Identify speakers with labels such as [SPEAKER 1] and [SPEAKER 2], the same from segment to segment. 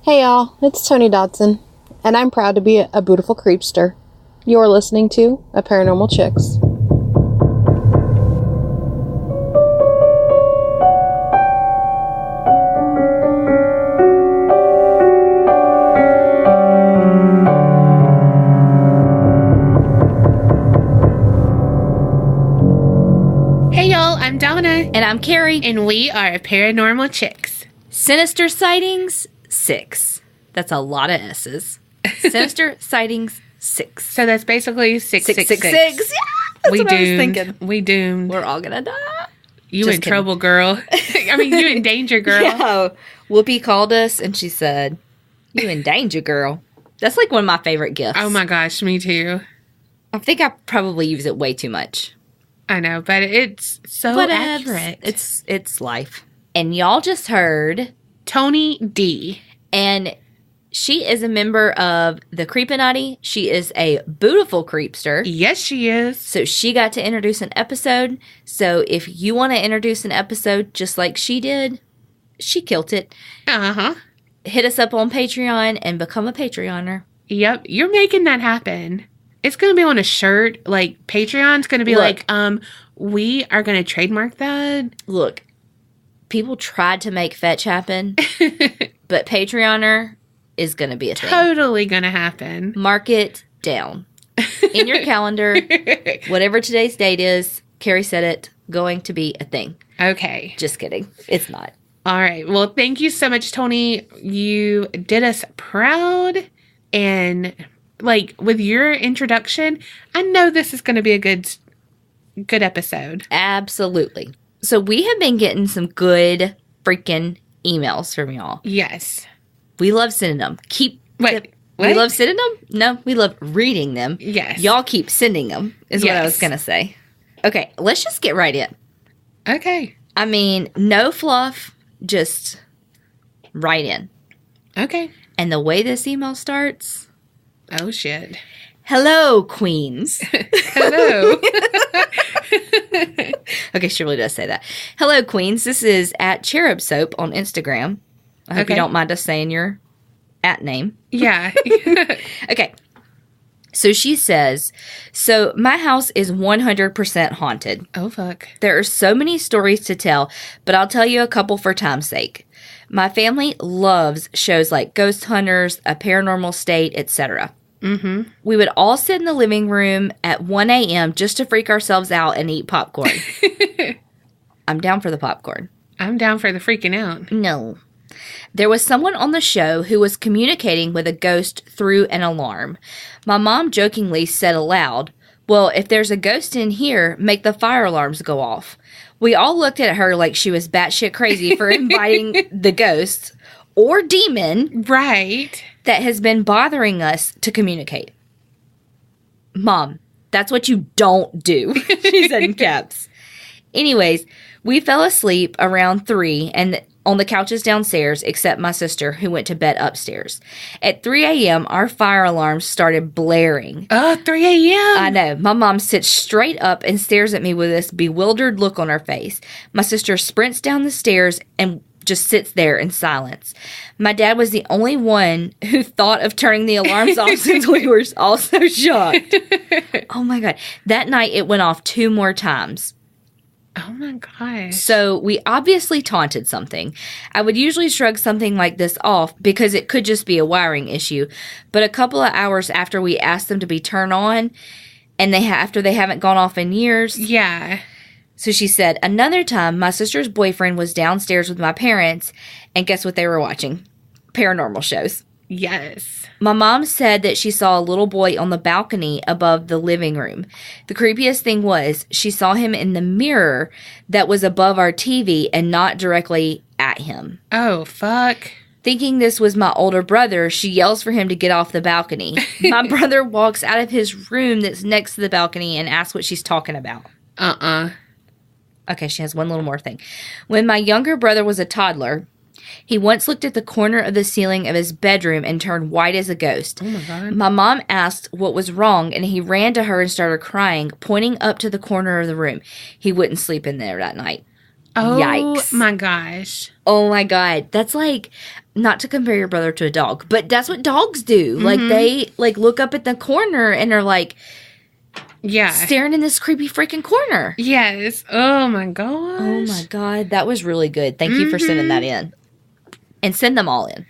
[SPEAKER 1] Hey y'all, it's Tony Dodson, and I'm proud to be a beautiful creepster. You're listening to A Paranormal Chicks.
[SPEAKER 2] Hey y'all, I'm Donna.
[SPEAKER 3] And I'm Carrie.
[SPEAKER 2] And we are Paranormal Chicks.
[SPEAKER 3] Sinister Sightings 6. That's a lot of S's. Sinister Sightings 6.
[SPEAKER 2] So that's basically 666.
[SPEAKER 3] 666. Yeah, that's
[SPEAKER 2] we
[SPEAKER 3] what
[SPEAKER 2] doomed.
[SPEAKER 3] I was thinking.
[SPEAKER 2] We doomed.
[SPEAKER 3] We're all gonna die.
[SPEAKER 2] You
[SPEAKER 3] Just
[SPEAKER 2] in
[SPEAKER 3] kidding.
[SPEAKER 2] trouble, girl. I mean, you in danger, girl.
[SPEAKER 3] Yeah. Whoopi called us and she said, "You in danger, girl." That's like one of my favorite gifts.
[SPEAKER 2] Oh my gosh, me too.
[SPEAKER 3] I think I probably use it way too much.
[SPEAKER 2] I know, but it's so accurate.
[SPEAKER 3] It's life. And y'all just heard
[SPEAKER 2] Tony D.
[SPEAKER 3] And she is a member of the Creepinati. She is a beautiful creepster.
[SPEAKER 2] Yes, she is.
[SPEAKER 3] So she got to introduce an episode. So if you want to introduce an episode just like she did, she killed it.
[SPEAKER 2] Uh-huh.
[SPEAKER 3] Hit us up on Patreon and become a Patreoner.
[SPEAKER 2] Yep, you're making that happen. It's going to be on a shirt. Like, Patreon's going to be
[SPEAKER 3] Look.
[SPEAKER 2] we are going to trademark that.
[SPEAKER 3] Look, people tried to make fetch happen, but Patreoner is going to be a thing.
[SPEAKER 2] Totally going to happen.
[SPEAKER 3] Mark it down in your calendar. Whatever today's date is, Carrie said it, going to be a thing.
[SPEAKER 2] Okay.
[SPEAKER 3] Just kidding. It's not.
[SPEAKER 2] All right. Well, thank you so much, Tony. You did us proud. And, like, with your introduction, I know this is going to be a good episode.
[SPEAKER 3] Absolutely. So we have been getting some good freaking emails from y'all.
[SPEAKER 2] Yes.
[SPEAKER 3] We love sending them.
[SPEAKER 2] What?
[SPEAKER 3] We love sending them? No, we love reading them.
[SPEAKER 2] Yes.
[SPEAKER 3] Y'all keep sending them, is what I was going to say. Okay, let's just get right in.
[SPEAKER 2] Okay.
[SPEAKER 3] I mean, no fluff, just right in.
[SPEAKER 2] Okay.
[SPEAKER 3] And the way this email starts...
[SPEAKER 2] Oh, shit.
[SPEAKER 3] Hello, queens.
[SPEAKER 2] Hello.
[SPEAKER 3] Okay, she really does say that. Hello, queens. This is at Cherub Soap on Instagram. I hope you don't mind us saying your @name.
[SPEAKER 2] Yeah.
[SPEAKER 3] Okay. So she says, so my house is 100% haunted.
[SPEAKER 2] Oh, fuck.
[SPEAKER 3] There are so many stories to tell, but I'll tell you a couple for time's sake. My family loves shows like Ghost Hunters, A Paranormal State, etc.
[SPEAKER 2] Mm-hmm.
[SPEAKER 3] We would all sit in the living room at 1 a.m. just to freak ourselves out and eat popcorn. I'm down for the popcorn.
[SPEAKER 2] I'm down for the freaking out.
[SPEAKER 3] No. There was someone on the show who was communicating with a ghost through an alarm. My mom jokingly said aloud, "Well, if there's a ghost in here, make the fire alarms go off." We all looked at her like she was batshit crazy for inviting the ghost or demon
[SPEAKER 2] Right.
[SPEAKER 3] that has been bothering us to communicate. Mom, that's what you don't do, she said in caps. Anyways, we fell asleep around 3 and on the couches downstairs, except my sister, who went to bed upstairs. At 3 a.m., our fire alarms started blaring.
[SPEAKER 2] 3 a.m.?
[SPEAKER 3] I know. My mom sits straight up and stares at me with this bewildered look on her face. My sister sprints down the stairs and just sits there in silence. My dad was the only one who thought of turning the alarms off since we were all so shocked. Oh my God. That night, it went off 2 more times.
[SPEAKER 2] Oh my gosh.
[SPEAKER 3] So we obviously taunted something. I would usually shrug something like this off because it could just be a wiring issue. But a couple of hours after we asked them to be turned on, and after they haven't gone off in years.
[SPEAKER 2] Yeah.
[SPEAKER 3] So she said, another time, my sister's boyfriend was downstairs with my parents, and guess what they were watching? Paranormal shows.
[SPEAKER 2] Yes.
[SPEAKER 3] My mom said that she saw a little boy on the balcony above the living room. The creepiest thing was she saw him in the mirror that was above our TV and not directly at him.
[SPEAKER 2] Oh, fuck.
[SPEAKER 3] Thinking this was my older brother, she yells for him to get off the balcony. My brother walks out of his room that's next to the balcony and asks what she's talking about. Okay, she has one little more thing. When my younger brother was a toddler, he once looked at the corner of the ceiling of his bedroom and turned white as a ghost.
[SPEAKER 2] Oh, my God.
[SPEAKER 3] My mom asked what was wrong, and he ran to her and started crying, pointing up to the corner of the room. He wouldn't sleep in there that night.
[SPEAKER 2] Oh,
[SPEAKER 3] Yikes.
[SPEAKER 2] my gosh.
[SPEAKER 3] Oh, my God. That's like, not to compare your brother to a dog, but that's what dogs do. Like, they, like, look up at the corner and are like, staring in this creepy freaking corner.
[SPEAKER 2] Yes. Oh, my gosh.
[SPEAKER 3] Oh, my God. That was really good. Thank you for sending that in. And send them all in.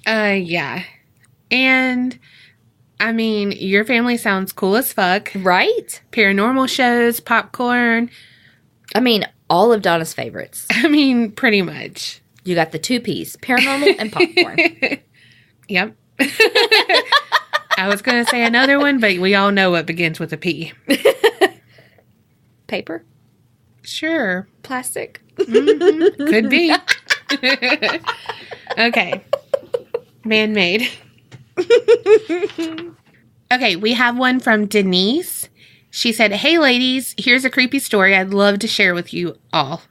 [SPEAKER 2] Yeah. And, I mean, your family sounds cool as fuck.
[SPEAKER 3] Right?
[SPEAKER 2] Paranormal shows, popcorn.
[SPEAKER 3] I mean, all of Donna's favorites.
[SPEAKER 2] I mean, pretty much.
[SPEAKER 3] You got the 2 Ps, paranormal and popcorn.
[SPEAKER 2] Yep. I was going to say another one, but we all know what begins with a P.
[SPEAKER 3] Paper?
[SPEAKER 2] Sure.
[SPEAKER 3] Plastic?
[SPEAKER 2] Could be. Okay. Man-made. Okay, we have one from Denise. She said, "Hey, ladies, here's a creepy story I'd love to share with you all."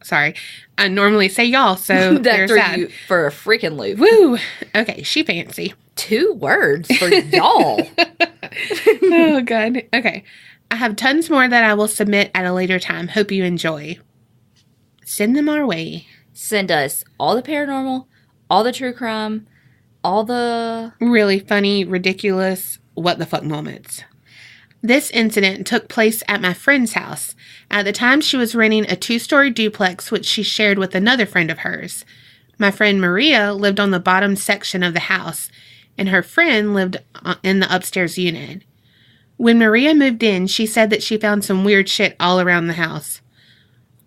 [SPEAKER 2] Sorry. I normally say y'all, so there's that.
[SPEAKER 3] You for a freaking loop.
[SPEAKER 2] Woo! Okay, she fancy.
[SPEAKER 3] 2 words for y'all.
[SPEAKER 2] Oh, God. Okay. I have tons more that I will submit at a later time. Hope you enjoy. Send them our way.
[SPEAKER 3] Send us all the paranormal, all the true crime, all the...
[SPEAKER 2] really funny, ridiculous, what the fuck moments. This incident took place at my friend's house. At the time, she was renting a 2-story duplex, which she shared with another friend of hers. My friend Maria lived on the bottom section of the house, and her friend lived in the upstairs unit. When Maria moved in, she said that she found some weird shit all around the house.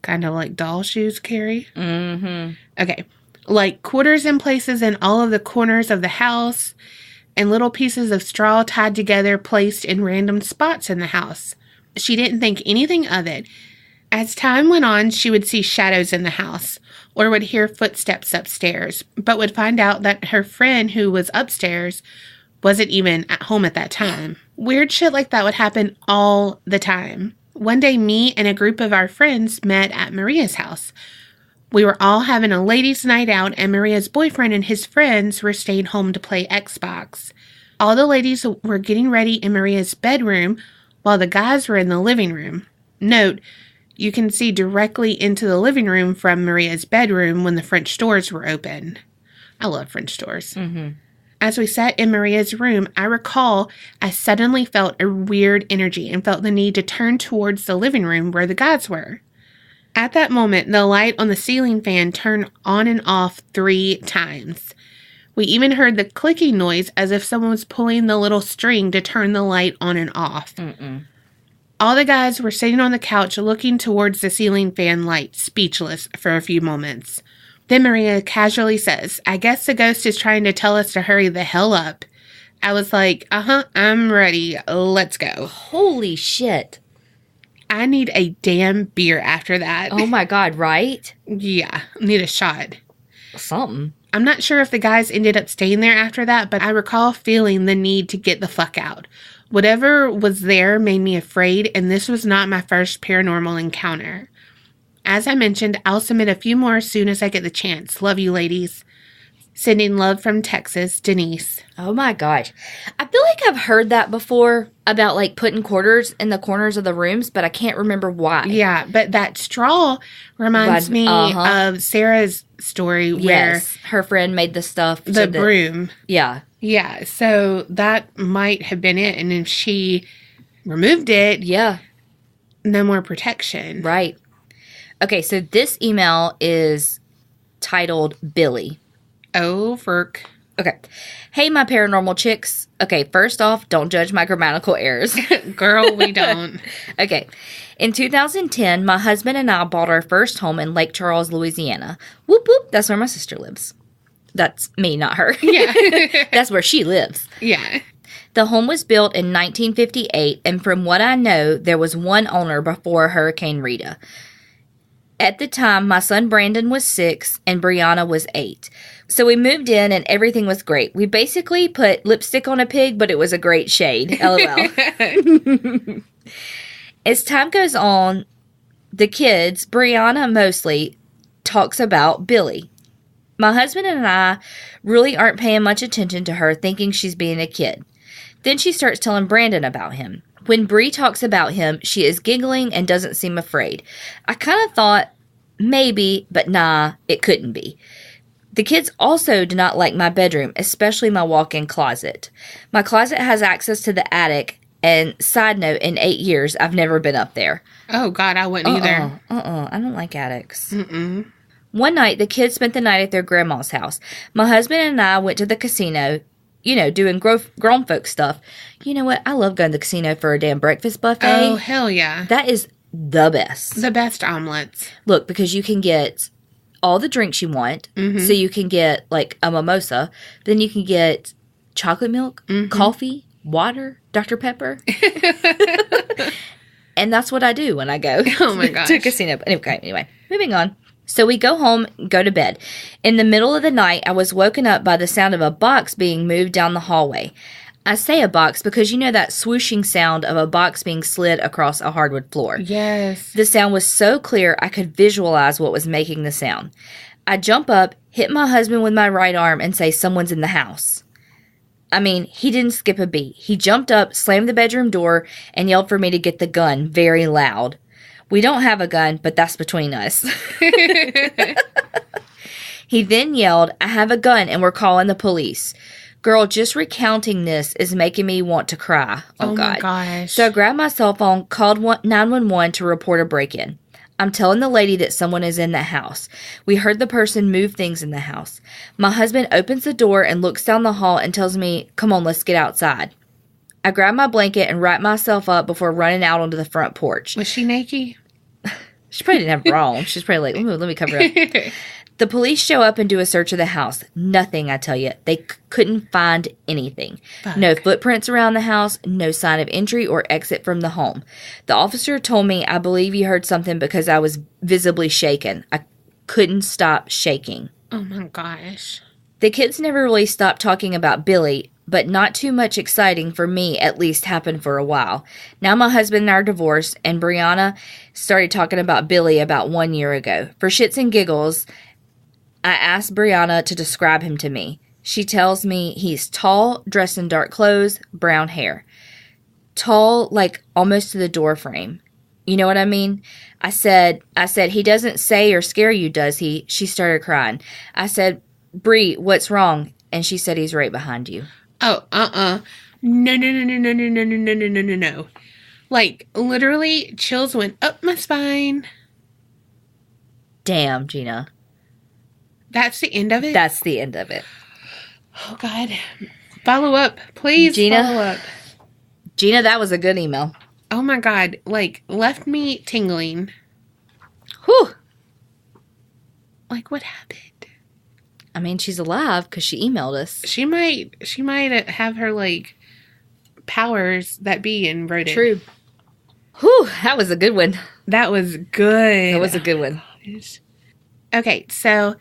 [SPEAKER 2] Kind of like doll shoes, Carrie?
[SPEAKER 3] Mm-hmm.
[SPEAKER 2] Okay. Like quarters in places in all of the corners of the house, and little pieces of straw tied together placed in random spots in the house. She didn't think anything of it. As time went on, she would see shadows in the house, or would hear footsteps upstairs, but would find out that her friend who was upstairs wasn't even at home at that time. Weird shit like that would happen all the time. One day, me and a group of our friends met at Maria's house. We were all having a ladies' night out, and Maria's boyfriend and his friends were staying home to play Xbox. All the ladies were getting ready in Maria's bedroom, while the guys were in the living room. Note, you can see directly into the living room from Maria's bedroom when the French doors were open. I love French doors.
[SPEAKER 3] Mm-hmm.
[SPEAKER 2] As we sat in Maria's room, I recall I suddenly felt a weird energy and felt the need to turn towards the living room where the guys were. At that moment, the light on the ceiling fan turned on and off 3 times. We even heard the clicking noise as if someone was pulling the little string to turn the light on and off.
[SPEAKER 3] Mm-mm.
[SPEAKER 2] All the guys were sitting on the couch looking towards the ceiling fan light, speechless for a few moments. Then Maria casually says, "I guess the ghost is trying to tell us to hurry the hell up." I was like, I'm ready. Let's go.
[SPEAKER 3] Holy shit.
[SPEAKER 2] I need a damn beer after that.
[SPEAKER 3] Oh my God, right?
[SPEAKER 2] Yeah, need a shot.
[SPEAKER 3] Something.
[SPEAKER 2] I'm not sure if the guys ended up staying there after that, but I recall feeling the need to get the fuck out. Whatever was there made me afraid, and this was not my first paranormal encounter. As I mentioned, I'll submit a few more as soon as I get the chance. Love you, ladies. Sending love from Texas, Denise.
[SPEAKER 3] Oh my gosh. I feel like I've heard that before about like putting quarters in the corners of the rooms, but I can't remember why.
[SPEAKER 2] Yeah, but that straw reminds me of Sarah's story where
[SPEAKER 3] her friend made the stuff.
[SPEAKER 2] The broom.
[SPEAKER 3] Yeah.
[SPEAKER 2] Yeah, so that might have been it. And if she removed it, no more protection.
[SPEAKER 3] Right. Okay, so this email is titled Billy.
[SPEAKER 2] Oh, Ferk.
[SPEAKER 3] Okay. Hey, my paranormal chicks. Okay, first off, don't judge my grammatical errors.
[SPEAKER 2] Girl, we don't.
[SPEAKER 3] Okay. In 2010, my husband and I bought our first home in Lake Charles, Louisiana. Whoop, whoop. That's where my sister lives. That's me, not her.
[SPEAKER 2] Yeah.
[SPEAKER 3] That's where she lives.
[SPEAKER 2] Yeah.
[SPEAKER 3] The home was built in 1958, and from what I know, there was one owner before Hurricane Rita. At the time, my son Brandon was 6 and Brianna was 8. So we moved in and everything was great. We basically put lipstick on a pig, but it was a great shade. LOL. As time goes on, the kids, Brianna mostly, talks about Billy. My husband and I really aren't paying much attention to her, thinking she's being a kid. Then she starts telling Brandon about him. When Bree talks about him, she is giggling and doesn't seem afraid. I kind of thought maybe, but nah, it couldn't be. The kids also do not like my bedroom, especially my walk-in closet. My closet has access to the attic, and side note, in 8 years, I've never been up there.
[SPEAKER 2] Oh, God, I wouldn't either.
[SPEAKER 3] I don't like attics.
[SPEAKER 2] Mm-mm.
[SPEAKER 3] One night, the kids spent the night at their grandma's house. My husband and I went to the casino, doing grown folk stuff. You know what? I love going to the casino for a damn breakfast buffet.
[SPEAKER 2] Oh, hell yeah.
[SPEAKER 3] That is the best.
[SPEAKER 2] The best omelets.
[SPEAKER 3] Look, because you can get all the drinks you want. Mm-hmm. So you can get, like, a mimosa. Then you can get chocolate milk, coffee, water, Dr. Pepper. And that's what I do when I go to a casino. Anyway, moving on. So we go home, go to bed. In the middle of the night, I was woken up by the sound of a box being moved down the hallway. I say a box because you know that swooshing sound of a box being slid across a hardwood floor.
[SPEAKER 2] Yes.
[SPEAKER 3] The sound was so clear I could visualize what was making the sound. I jump up, hit my husband with my right arm, and say, "Someone's in the house." I mean, he didn't skip a beat. He jumped up, slammed the bedroom door, and yelled for me to get the gun very loud. We don't have a gun, but that's between us. He then yelled, "I have a gun and we're calling the police." Girl, just recounting this is making me want to cry. Oh God.
[SPEAKER 2] My gosh.
[SPEAKER 3] So I grabbed my cell phone, called 911 to report a break-in. I'm telling the lady that someone is in the house. We heard the person move things in the house. My husband opens the door and looks down the hall and tells me, "Come on, let's get outside." I grab my blanket and wrap myself up before running out onto the front porch.
[SPEAKER 2] Was she naked?
[SPEAKER 3] She probably didn't have bra on. She's probably like, let me cover up. The police show up and do a search of the house. Nothing, I tell you. They couldn't find anything. Fuck. No footprints around the house, no sign of entry or exit from the home. The officer told me, "I believe you heard something because I was visibly shaken." I couldn't stop shaking.
[SPEAKER 2] Oh my gosh.
[SPEAKER 3] The kids never really stopped talking about Billy, but not too much exciting for me at least happened for a while. Now my husband and I are divorced, and Brianna started talking about Billy about 1 year ago. For shits and giggles, I asked Brianna to describe him to me. She tells me he's tall, dressed in dark clothes, brown hair. Tall, like almost to the door frame. You know what I mean? I said, "He doesn't say or scare you, does he?" She started crying. I said, "Bri, what's wrong?" And she said, "He's right behind you."
[SPEAKER 2] Oh, No. Like, literally, chills went up my spine.
[SPEAKER 3] Damn, Gina.
[SPEAKER 2] That's the end of it?
[SPEAKER 3] That's the end of it.
[SPEAKER 2] Oh, God. Follow up. Please
[SPEAKER 3] Gina,
[SPEAKER 2] follow up.
[SPEAKER 3] Gina, that was a good email.
[SPEAKER 2] Oh, my God. Like, left me tingling.
[SPEAKER 3] Whew.
[SPEAKER 2] Like, what happened?
[SPEAKER 3] I mean, she's alive because she emailed us.
[SPEAKER 2] She might have her, like, powers that be and wrote it.
[SPEAKER 3] True. Whew, that was a good one.
[SPEAKER 2] That was good.
[SPEAKER 3] That was a good one.
[SPEAKER 2] Okay, so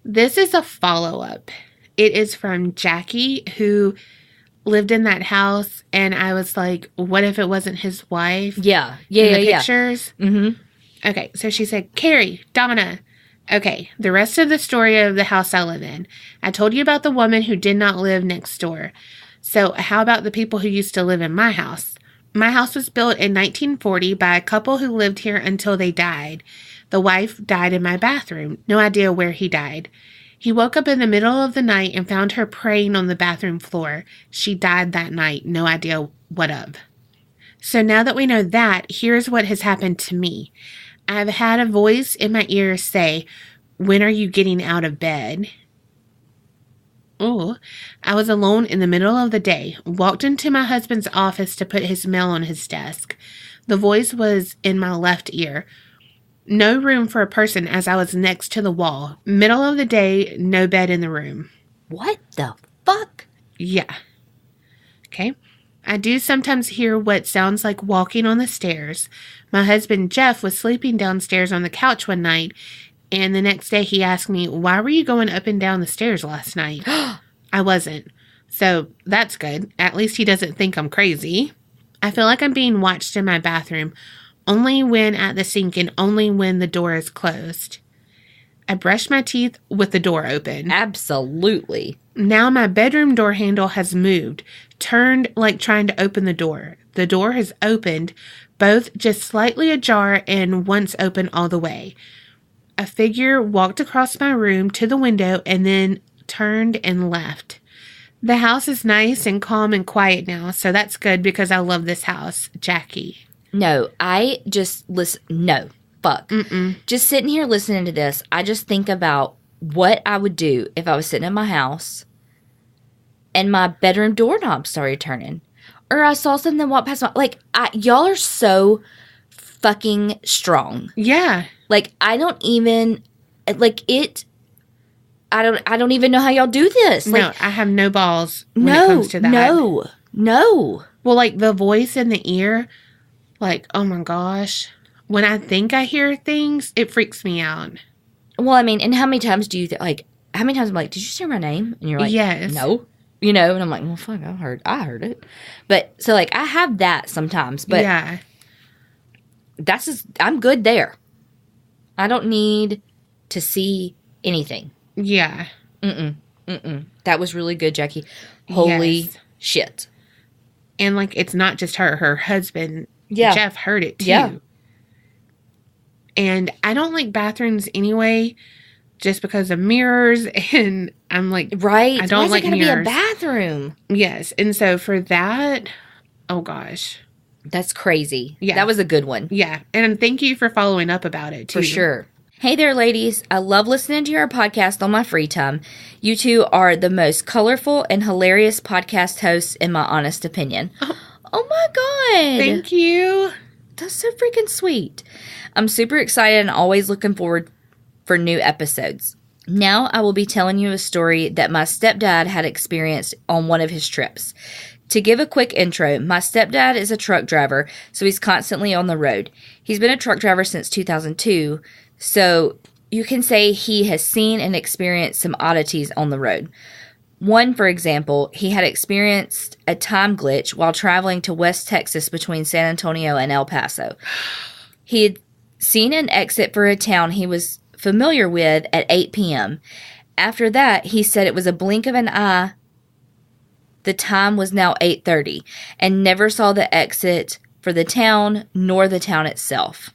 [SPEAKER 2] this is a follow-up. It is from Jackie, who lived in that house, and I was like, what if it wasn't his wife?
[SPEAKER 3] Yeah.
[SPEAKER 2] In the pictures?
[SPEAKER 3] Mm-hmm.
[SPEAKER 2] Okay, so she said, "Carrie, Donna." Okay, the rest of the story of the house I live in. I told you about the woman who did not live next door. So how about the people who used to live in my house? My house was built in 1940 by a couple who lived here until they died. The wife died in my bathroom. No idea where he died. He woke up in the middle of the night and found her praying on the bathroom floor. She died that night. No idea what of. So now that we know that, here's what has happened to me. I've had a voice in my ear say, "When are you getting out of bed?" Oh, I was alone in the middle of the day, walked into my husband's office to put his mail on his desk. The voice was in my left ear. No room for a person as I was next to the wall. Middle of the day, no bed in the room.
[SPEAKER 3] What the fuck?
[SPEAKER 2] Yeah. Okay. I do sometimes hear what sounds like walking on the stairs. My husband, Jeff, was sleeping downstairs on the couch one night, and the next day he asked me, "Why were you going up and down the stairs last night?" I wasn't. So that's good. At least he doesn't think I'm crazy. I feel like I'm being watched in my bathroom, only when at the sink and only when the door is closed. I brush my teeth with the door open.
[SPEAKER 3] Absolutely.
[SPEAKER 2] Now my bedroom door handle has moved, turned like trying to open the door. The door has opened, both just slightly ajar and once open all the way. a figure walked across my room to the window and then turned and left. The house is nice and calm and quiet now, so that's good because I love this house. Jackie.
[SPEAKER 3] No, I just listen. No, fuck.
[SPEAKER 2] Mm-mm.
[SPEAKER 3] Just sitting here listening to this, I just think about what I would do if I was sitting in my house and my bedroom doorknob started turning. Or I saw something walk past my... Like, y'all are so fucking strong.
[SPEAKER 2] Yeah.
[SPEAKER 3] Like, I don't even... Like, it... I don't even know how y'all do this. Like,
[SPEAKER 2] No, I have no balls when it comes to that.
[SPEAKER 3] No.
[SPEAKER 2] Well, like, the voice in the ear, like, oh my gosh. When I think I hear things, it freaks me out.
[SPEAKER 3] Well, I mean, and how many times do you... how many times I'm like, did you say my name? And you're like,
[SPEAKER 2] yes.
[SPEAKER 3] No. You know? And I'm like, well, fuck, I heard it. But, so, like, I have that sometimes. But
[SPEAKER 2] yeah.
[SPEAKER 3] that's just... I'm good there. I don't need to see anything.
[SPEAKER 2] Yeah.
[SPEAKER 3] That was really good, Jackie. Holy shit.
[SPEAKER 2] And, like, it's not just her. Her husband,
[SPEAKER 3] Yeah.
[SPEAKER 2] Jeff, heard it, too.
[SPEAKER 3] Yeah.
[SPEAKER 2] And I don't like bathrooms anyway, just because of mirrors. And I'm like,
[SPEAKER 3] Right?
[SPEAKER 2] I don't like
[SPEAKER 3] Why's it
[SPEAKER 2] mirrors.
[SPEAKER 3] gotta be a bathroom?
[SPEAKER 2] Yes. And so for that, oh, gosh.
[SPEAKER 3] That's crazy.
[SPEAKER 2] Yeah.
[SPEAKER 3] That was a good one.
[SPEAKER 2] Yeah. And thank you for following up about it, too.
[SPEAKER 3] For sure. Hey there, ladies. I love listening to your podcast on my free time. You two are the most colorful and hilarious podcast hosts, in my honest opinion. Oh my God.
[SPEAKER 2] Thank you.
[SPEAKER 3] That's so freaking sweet. I'm super excited and always looking forward for new episodes. Now I will be telling you a story that my stepdad had experienced on one of his trips. To give a quick intro, my stepdad is a truck driver, so he's constantly on the road. He's been a truck driver since 2002, so you can say he has seen and experienced some oddities on the road. One, for example, he had experienced a time glitch while traveling to West Texas between San Antonio and El Paso. He had seen an exit for a town he was familiar with at 8 p.m. After that, he said it was a blink of an eye. The time was now 8:30 and never saw the exit for the town nor the town itself.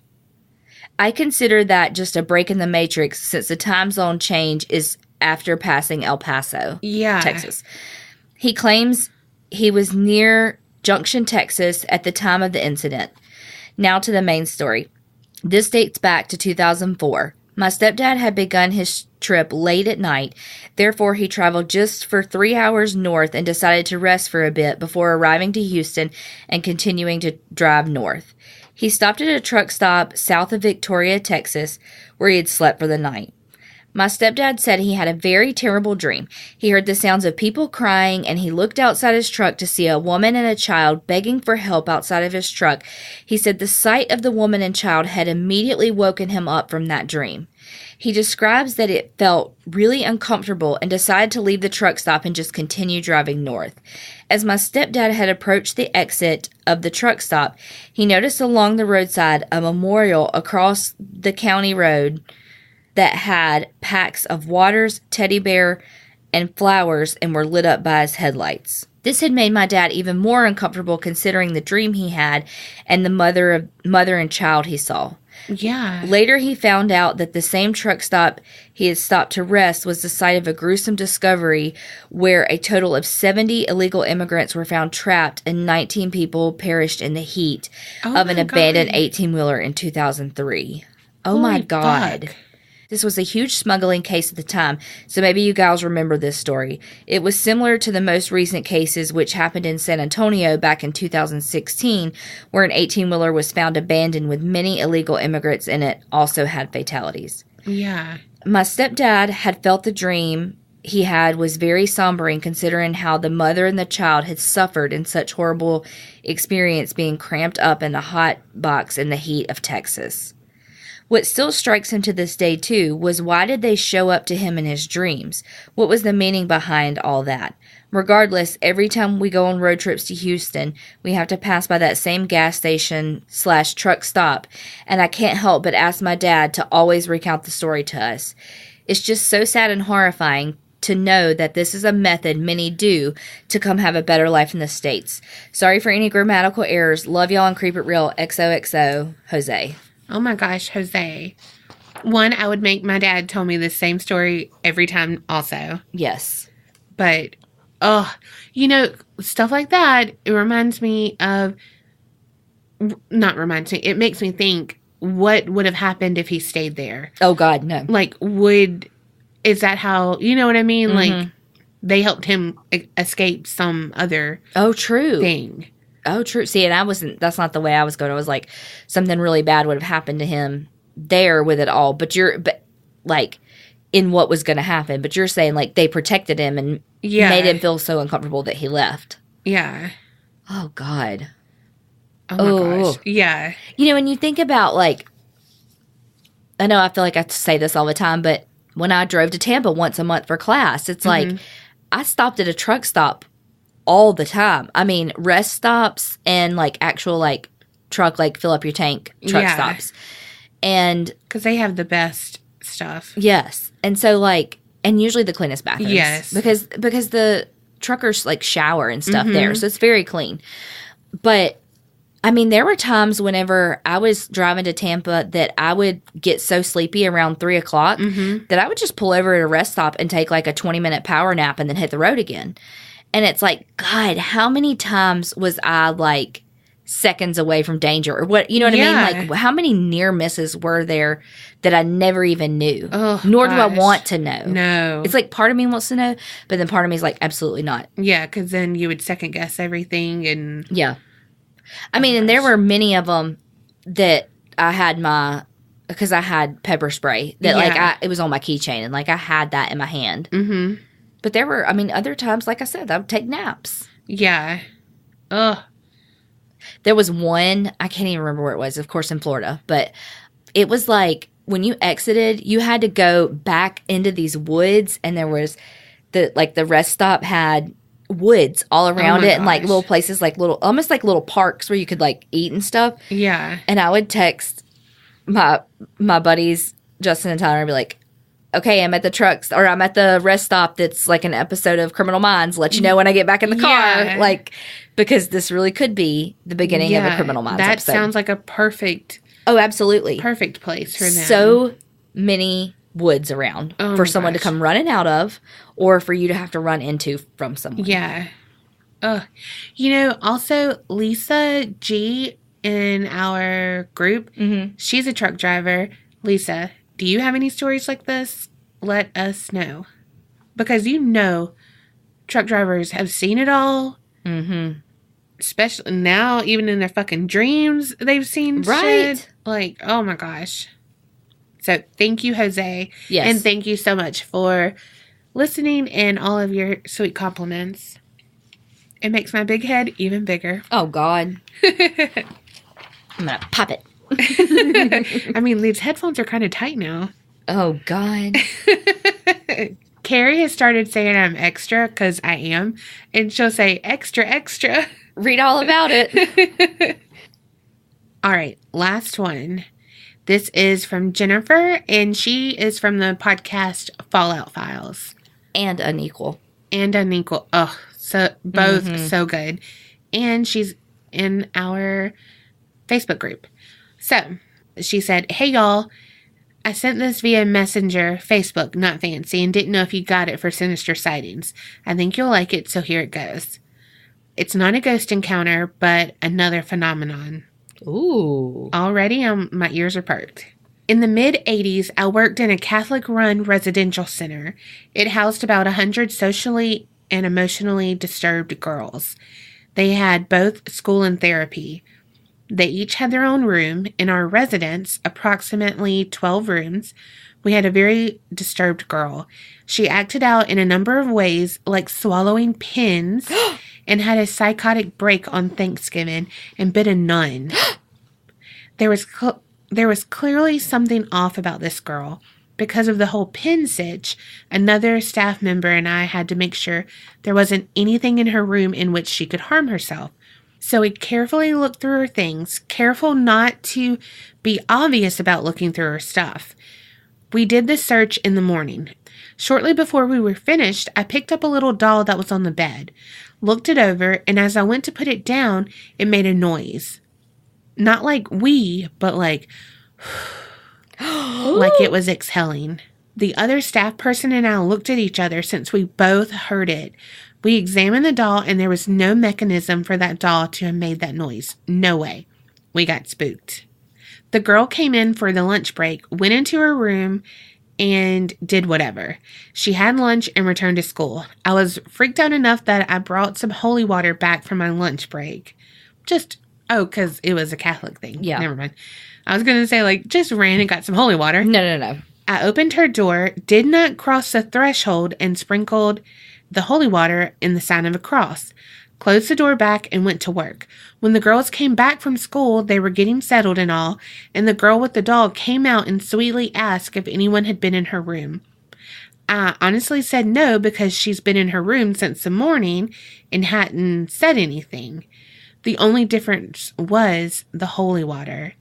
[SPEAKER 3] I consider that just a break in the matrix since the time zone change is after passing El Paso, Texas. He claims he was near Junction, Texas at the time of the incident. Now to the main story. This dates back to 2004. My stepdad had begun his trip late at night, therefore he traveled just for 3 hours north and decided to rest for a bit before arriving to Houston and continuing to drive north. He stopped at a truck stop south of Victoria, Texas, where he had slept for the night. My stepdad said he had a very terrible dream. He heard the sounds of people crying, and he looked outside his truck to see a woman and a child begging for help outside of his truck. He said the sight of the woman and child had immediately woken him up from that dream. He describes that it felt really uncomfortable and decided to leave the truck stop and just continue driving north. As my stepdad had approached the exit of the truck stop, he noticed along the roadside a memorial across the county road that had packs of waters, teddy bear, and flowers and were lit up by his headlights. This had made my dad even more uncomfortable considering the dream he had and the mother and child he saw.
[SPEAKER 2] Yeah.
[SPEAKER 3] Later, he found out that the same truck stop he had stopped to rest was the site of a gruesome discovery where a total of 70 illegal immigrants were found trapped and 19 people perished in the heat of an abandoned 18-wheeler in 2003. Oh my God.
[SPEAKER 2] Fuck.
[SPEAKER 3] This was a huge smuggling case at the time, so maybe you guys remember this story. It was similar to the most recent cases which happened in San Antonio back in 2016, where an 18-wheeler was found abandoned with many illegal immigrants in it, also had fatalities.
[SPEAKER 2] Yeah.
[SPEAKER 3] My stepdad had felt the dream he had was very sombering considering how the mother and the child had suffered in such horrible experience being cramped up in a hot box in the heat of Texas. What still strikes him to this day, too, was why did they show up to him in his dreams? What was the meaning behind all that? Regardless, every time we go on road trips to Houston, we have to pass by that same gas station / truck stop, and I can't help but ask my dad to always recount the story to us. It's just so sad and horrifying to know that this is a method many do to come have a better life in the States. Sorry for any grammatical errors. Love y'all and keep it real. XOXO, Jose.
[SPEAKER 2] Oh my gosh, Jose. One, I would make my dad tell me the same story every time also.
[SPEAKER 3] Yes.
[SPEAKER 2] But, stuff like that, it reminds me of, not reminds me, it makes me think, what would have happened if he stayed there?
[SPEAKER 3] Oh, God, no.
[SPEAKER 2] Like, is that how, you know what I mean? Mm-hmm. Like, they helped him escape some other thing.
[SPEAKER 3] Oh, true. See, and that's not the way I was going. I was like, something really bad would have happened to him there with it all. But like, in what was going to happen. But you're saying, like, they protected him and made him feel so uncomfortable that he left.
[SPEAKER 2] Yeah.
[SPEAKER 3] Oh, God.
[SPEAKER 2] Oh, my gosh. Yeah.
[SPEAKER 3] You know, when you think about, like, I know I feel like I say this all the time, but when I drove to Tampa once a month for class, it's like, I stopped at a truck stop all the time. I mean, rest stops and, like, actual, like, truck, like, fill up your tank truck stops. And
[SPEAKER 2] because they have the best stuff.
[SPEAKER 3] Yes. And so, like, and usually the cleanest bathrooms.
[SPEAKER 2] Yes.
[SPEAKER 3] Because the truckers, like, shower and stuff there. So it's very clean. But, I mean, there were times whenever I was driving to Tampa that I would get so sleepy around 3 o'clock that I would just pull over at a rest stop and take, like, a 20-minute power nap and then hit the road again. And it's like, God, how many times was I, like, seconds away from danger? Or what, you know what I mean? Like, how many near misses were there that I never even knew?
[SPEAKER 2] Oh,
[SPEAKER 3] Nor do I want to know.
[SPEAKER 2] No.
[SPEAKER 3] It's like part of me wants to know, but then part of me is like, absolutely not.
[SPEAKER 2] Yeah, because then you would second guess everything and...
[SPEAKER 3] Yeah. I mean, and there were many of them that I had because I had pepper spray that like it was on my keychain and like I had that in my hand.
[SPEAKER 2] Mm-hmm.
[SPEAKER 3] But there were, I mean, other times, like I said, I would take naps.
[SPEAKER 2] Yeah. Ugh.
[SPEAKER 3] There was one, I can't even remember where it was, of course, in Florida, but it was like when you exited, you had to go back into these woods and there was the rest stop had woods all around it and like little places, like almost like little parks where you could like eat and stuff.
[SPEAKER 2] Yeah.
[SPEAKER 3] And I would text my buddies, Justin and Tyler, and be like, okay, I'm at the trucks or I'm at the rest stop that's like an episode of Criminal Minds. Let you know when I get back in the car.
[SPEAKER 2] Yeah.
[SPEAKER 3] Like, because this really could be the beginning of a Criminal Minds episode.
[SPEAKER 2] That sounds like a perfect...
[SPEAKER 3] Oh, absolutely.
[SPEAKER 2] Perfect place for them.
[SPEAKER 3] So many woods around for someone to come running out of or for you to have to run into from someone.
[SPEAKER 2] Yeah. You know, also Lisa G in our group, she's a truck driver. Lisa, do you have any stories like this? Let us know. Because you know truck drivers have seen it all. Mm-hmm. Especially now, even in their fucking dreams, they've seen shit. Like, oh my gosh. So thank you, Jose.
[SPEAKER 3] Yes.
[SPEAKER 2] And thank you so much for listening and all of your sweet compliments. It makes my big head even bigger.
[SPEAKER 3] Oh, God. I'm going to pop it.
[SPEAKER 2] I mean, these headphones are kind of tight now.
[SPEAKER 3] Oh, God.
[SPEAKER 2] Carrie has started saying I'm extra because I am. And she'll say, extra, extra.
[SPEAKER 3] Read all about it.
[SPEAKER 2] All right, last one. This is from Jennifer, and she is from the podcast Fallout Files.
[SPEAKER 3] And Unequal.
[SPEAKER 2] Oh, so both so good. And she's in our Facebook group. So, she said, hey, y'all. I sent this via Messenger, Facebook, not fancy, and didn't know if you got it for Sinister Sightings. I think you'll like it, so here it goes. It's not a ghost encounter, but another phenomenon.
[SPEAKER 3] Ooh.
[SPEAKER 2] Already, my ears are perked. In the mid-'80s, I worked in a Catholic-run residential center. It housed about 100 socially and emotionally disturbed girls. They had both school and therapy. They each had their own room. In our residence, approximately 12 rooms, we had a very disturbed girl. She acted out in a number of ways, like swallowing pins, and had a psychotic break on Thanksgiving and bit a nun. There was clearly something off about this girl. Because of the whole pin sitch, another staff member and I had to make sure there wasn't anything in her room in which she could harm herself. So we carefully looked through her things, careful not to be obvious about looking through her stuff. We did the search in the morning. Shortly before we were finished, I picked up a little doll that was on the bed, looked it over, and as I went to put it down, it made a noise. Not like we, but like... like it was exhaling. The other staff person and I looked at each other since we both heard it. We examined the doll and there was no mechanism for that doll to have made that noise. No way. We got spooked. The girl came in for the lunch break, went into her room, and did whatever. She had lunch and returned to school. I was freaked out enough that I brought some holy water back from my lunch break. Because it was a Catholic thing.
[SPEAKER 3] Yeah.
[SPEAKER 2] Never mind. I was going to say, just ran and got some holy water.
[SPEAKER 3] No.
[SPEAKER 2] I opened her door, did not cross the threshold, and sprinkled the holy water in the sign of a cross. Closed the door back and went to work. When the girls came back from school, they were getting settled and all, and the girl with the doll came out and sweetly asked if anyone had been in her room. I honestly said no because she's been in her room since the morning and hadn't said anything. The only difference was the holy water.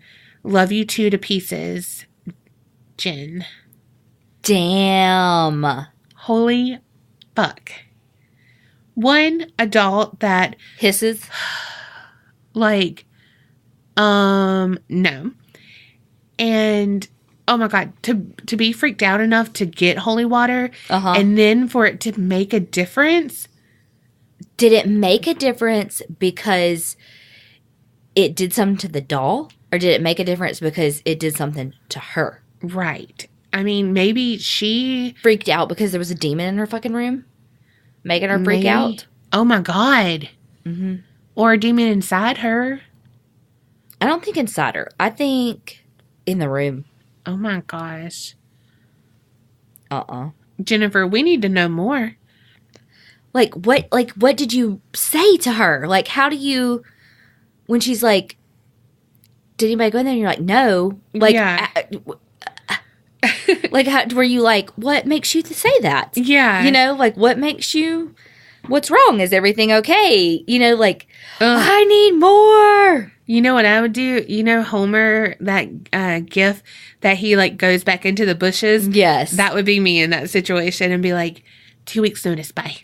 [SPEAKER 2] Love you two to pieces, Jen.
[SPEAKER 3] Damn.
[SPEAKER 2] Holy fuck. One adult that
[SPEAKER 3] hisses.
[SPEAKER 2] No. And oh my God, to be freaked out enough to get holy water and then for it to make a difference.
[SPEAKER 3] Did it make a difference because it did something to the doll? Or did it make a difference because it did something to her?
[SPEAKER 2] Right. I mean, maybe she
[SPEAKER 3] freaked out because there was a demon in her fucking room? Making her freak out?
[SPEAKER 2] Oh my God. Mm-hmm. Or a demon inside her.
[SPEAKER 3] I don't think inside her. I think in the room.
[SPEAKER 2] Oh my gosh.
[SPEAKER 3] Jennifer,
[SPEAKER 2] we need to know more.
[SPEAKER 3] What did you say to her? How do you, when she's like, did anybody go in there? And you're like, no.
[SPEAKER 2] Yeah.
[SPEAKER 3] Were you like, what makes you say that?
[SPEAKER 2] Yeah.
[SPEAKER 3] What makes you, what's wrong? Is everything okay? I need more.
[SPEAKER 2] You know what I would do? Homer, that gif that he goes back into the bushes?
[SPEAKER 3] Yes.
[SPEAKER 2] That would be me in that situation and be like, 2 weeks notice, bye.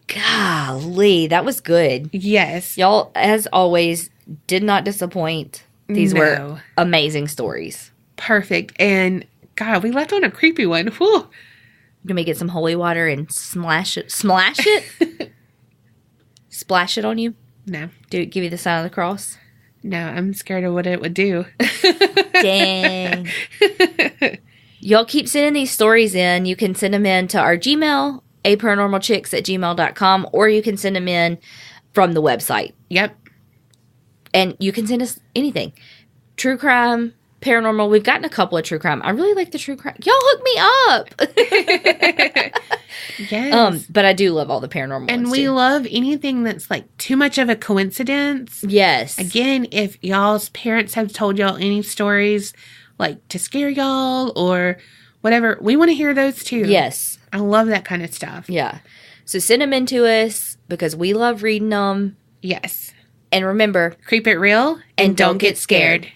[SPEAKER 3] Golly, that was good.
[SPEAKER 2] Yes.
[SPEAKER 3] Y'all, as always, did not disappoint. These were amazing stories.
[SPEAKER 2] Perfect. And God, we left on a creepy one. Whew.
[SPEAKER 3] Can we get some holy water and splash it? Splash it on you?
[SPEAKER 2] No.
[SPEAKER 3] Do it give you the sign of the cross?
[SPEAKER 2] No, I'm scared of what it would do.
[SPEAKER 3] Dang. Y'all keep sending these stories in. You can send them in to our Gmail, aparanormalchicks@gmail.com, or you can send them in from the website.
[SPEAKER 2] Yep.
[SPEAKER 3] And you can send us anything. True crime, paranormal. We've gotten a couple of true crime. I really like the true crime. Y'all hook me up.
[SPEAKER 2] Yes.
[SPEAKER 3] But I do love all the paranormal
[SPEAKER 2] and
[SPEAKER 3] ones
[SPEAKER 2] we
[SPEAKER 3] too.
[SPEAKER 2] love anything that's too much of a coincidence.
[SPEAKER 3] Yes.
[SPEAKER 2] Again, if y'all's parents have told y'all any stories to scare y'all or whatever, we want to hear those too.
[SPEAKER 3] Yes.
[SPEAKER 2] I love that kind of stuff.
[SPEAKER 3] Yeah. So send them in to us because we love reading them.
[SPEAKER 2] Yes.
[SPEAKER 3] And remember,
[SPEAKER 2] keep it real and don't get scared.